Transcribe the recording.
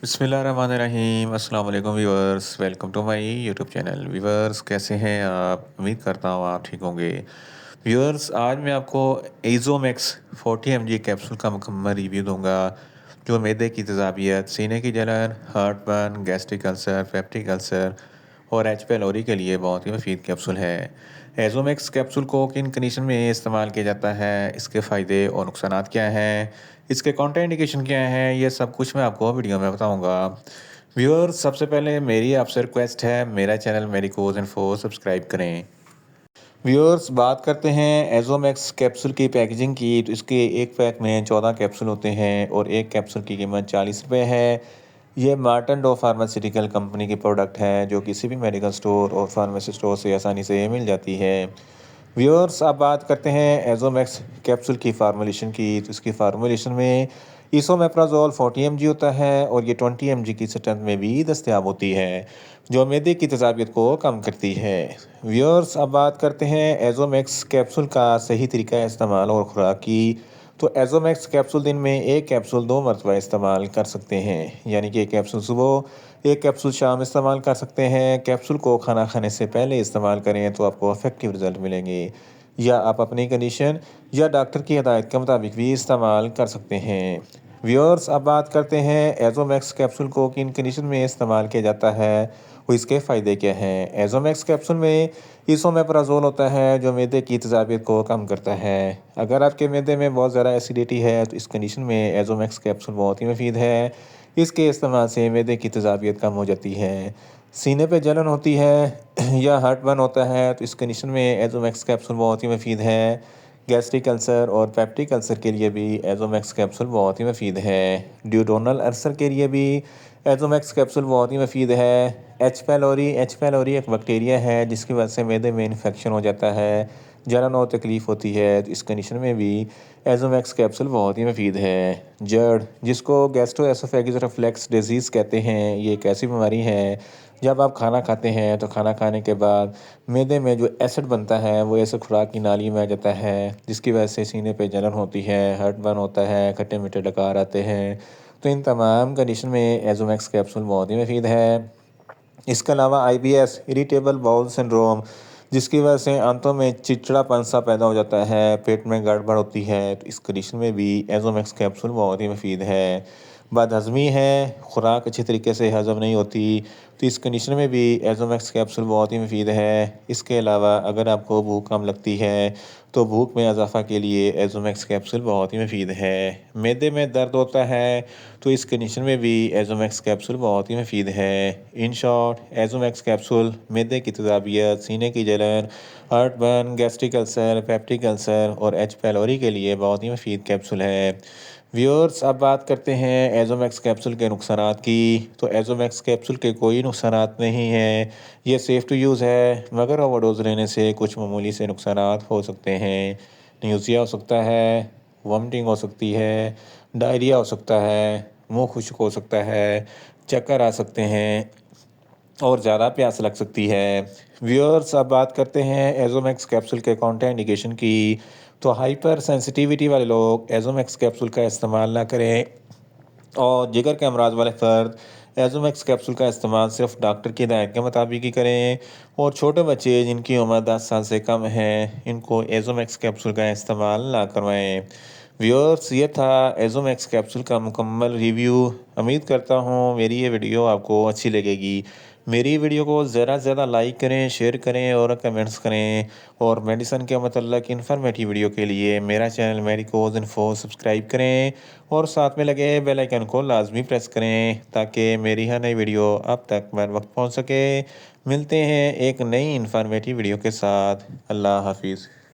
बिस्मिल्लाहिर्रहमानिर्रहीम। अस्सलाम वालेकुम viewers, welcome to my YouTube channel. Viewers कैसे हैं आप? उम्मीद करता हूँ आप ठीक होंगे। व्यूअर्स आज मैं आपको एज़ोमैक्स 40 mg कैप्सूल का मुकम्मल रिव्यू दूंगा जो मैदे की तेज़ाबियत, सीने की जलन, heart burn, gastric ulcer, peptic ulcer और एच पैलोरी के लिए बहुत ही मुफीद कैप्सूल है। एज़ोमैक्स कैप्सूल को किन कंडीशन में इस्तेमाल किया जाता है, इसके फ़ायदे और नुकसानात क्या हैं, इसके कॉन्ट्रा इंडिकेशन क्या हैं, ये सब कुछ मैं आपको वीडियो में बताऊंगा। व्यूअर्स सबसे पहले मेरी आपसे रिक्वेस्ट है, मेरा चैनल मेडिकोज इन्फो सब्सक्राइब करें। व्यूअर्स बात करते हैं एज़ोमैक्स कैप्सूल की पैकेजिंग की, तो इसके एक पैक में 14 कैप्सूल होते हैं और एक कैप्सूल की कीमत 40 रुपये है। ये मार्टन डो फार्मास्यूटिकल कंपनी की प्रोडक्ट है जो किसी भी मेडिकल स्टोर और फार्मेसी स्टोर से आसानी से मिल जाती है। व्यूअर्स अब बात करते हैं एज़ोमैक्स कैप्सूल की फार्मूलेशन की, तो इसकी फार्मूलेशन में इसोमेप्राजोल 40 mg होता है और ये 20 mg की स्ट्रेंथ में भी दस्तयाब होती है जो मैदे की तेज़ाबियत को कम करती है। व्यूअर्स अब बात करते हैं एज़ोमैक्स कैप्सूल का सही तरीका इस्तेमाल और खुराक की, तो एज़ोमैक्स कैप्सूल दिन में एक कैप्सूल 2 मरतबा इस्तेमाल कर सकते हैं, यानी कि एक कैप्सूल सुबह, एक कैप्सूल शाम इस्तेमाल कर सकते हैं। कैप्सूल को खाना खाने से पहले इस्तेमाल करें तो आपको इफेक्टिव रिजल्ट मिलेंगे, या आप अपनी कंडीशन या डॉक्टर की हिदायत के मुताबिक भी इस्तेमाल कर सकते हैं। व्यूअर्स अब बात करते हैं एज़ोमैक्स कैप्सूल को किन कंडीशन में इस्तेमाल किया जाता है और इसके फ़ायदे क्या हैं। एज़ोमैक्स कैप्सूल में इसोमेप्राजोल होता है जो मैदे की तेज़ाबियत को कम करता है। अगर आपके मैदे में बहुत ज़्यादा एसिडिटी है तो इस कंडीशन में एज़ोमैक्स कैप्सूल बहुत ही मुफीद है। इसके इस्तेमाल से मैदे की तेज़ाबियत कम हो जाती है। सीने पे जलन होती है या हार्ट बर्न होता है तो इस कंडीशन में एज़ोमैक्स कैप्सूल बहुत ही मुफीद है। गैस्ट्रिक अल्सर और पेप्टिक अल्सर के लिए भी एज़ोमैक्स कैप्सूल बहुत ही मुफीद है। ड्यूरोनल अल्सर के लिए भी एज़ोमैक्स कैप्सूल बहुत ही मुफीद है। एच पैलोरी एक बैक्टीरिया है जिसकी वजह से मैदे में इन्फेक्शन हो जाता है, जलन और तकलीफ़ होती है, तो इस कंडीशन में भी एज़ोमैक्स कैप्सूल बहुत ही मुफीद है। जड़, जिसको गैस्ट्रोएसोफेगस रिफ्लक्स डिजीज़ कहते हैं, ये एक ऐसी बीमारी है जब आप खाना खाते हैं तो खाना खाने के बाद मैदे में जो एसिड बनता है वो एसिड खुराक की नाली में आ जाता है जिसकी वजह से सीने पे जलन होती है, हार्ट बर्न होता है, खट्टे मीठे डकार आते हैं। तो इन तमाम कंडीशन में एज़ोमैक्स कैप्सूल बहुत ही मुफीद है। इसके अलावा आईबीएस, इरिटेबल बाउल सिंड्रोम, जिसकी वजह से आंतों में चिड़चिड़ापन सा पैदा हो जाता है, पेट में गड़बड़ होती है, तो इस कंडीशन में भी एज़ोमैक्स कैप्सूल बहुत ही मुफीद है। बदहज़मी है, खुराक अच्छी तरीके से हज़म नहीं होती, तो इस कंडीशन में भी एज़ोमैक्स कैप्सूल बहुत ही मुफीद है। इसके अलावा अगर आपको भूख कम लगती है तो भूख में इजाफ़ा के लिए एज़ोमैक्स कैप्सूल बहुत ही मुफीद है। मैदे में दर्द होता है तो इस कंडीशन में भी एज़ोमैक्स कैप्सूल बहुत ही मुफीद है। इन शॉर्ट एज़ोमैक्स कैप्सूल मैदे की तेज़ाबियत, सीने की जलन, heart burn, gastric ulcer, peptic ulcer और एच पैलोरी के लिए बहुत ही मुफीद कैप्सूल है। व्यूअर्स अब बात करते हैं एज़ोमैक्स कैप्सूल के नुकसानात की, तो एज़ोमैक्स कैप्सूल के कोई नुकसानात नहीं हैं। ये सेफ़ टू यूज़ है, मगर ओवरडोज़ लेने से कुछ मामूली से नुकसानात हो सकते हैं। न्यूज़िया हो सकता है, वॉमिटिंग हो सकती है, डायरिया हो सकता है, मुँह खुश्क हो सकता है, चक्कर आ सकते हैं और ज़्यादा प्यास लग सकती है। व्यूअर्स अब बात करते हैं एज़ोमैक्स कैप्सूल के कॉन्ट्रा इंडिकेशन की, तो हाइपर सेंसिटिविटी वाले लोग एज़ोमैक्स कैप्सूल का इस्तेमाल ना करें और जिगर के अमराज वाले फ़र्द एज़ोमैक्स कैप्सूल का इस्तेमाल सिर्फ डॉक्टर की हिदायत के मुताबिक ही करें, और छोटे बच्चे जिनकी उम्र 10 साल से कम है इनको एज़ोमैक्स कैप्सूल का इस्तेमाल ना करवाएं। व्यूअर्स ये था एज़ोमैक्स कैप्सूल का मुकम्मल रिव्यू। उम्मीद करता हूँ मेरी ये वीडियो आपको अच्छी लगेगी। मेरी वीडियो को ज़्यादा से ज़्यादा लाइक करें, शेयर करें और कमेंट्स करें, और मेडिसिन के मतलब इन्फॉर्मेटिव वीडियो के लिए मेरा चैनल मेडिकोज इन्फो सब्सक्राइब करें और साथ में लगे बेल आइकन को लाजमी प्रेस करें ताकि मेरी हर नई वीडियो आप तक बर वक्त पहुँच सके। मिलते हैं एक नई इन्फॉर्मेटिव वीडियो के साथ। अल्लाह हाफिज़।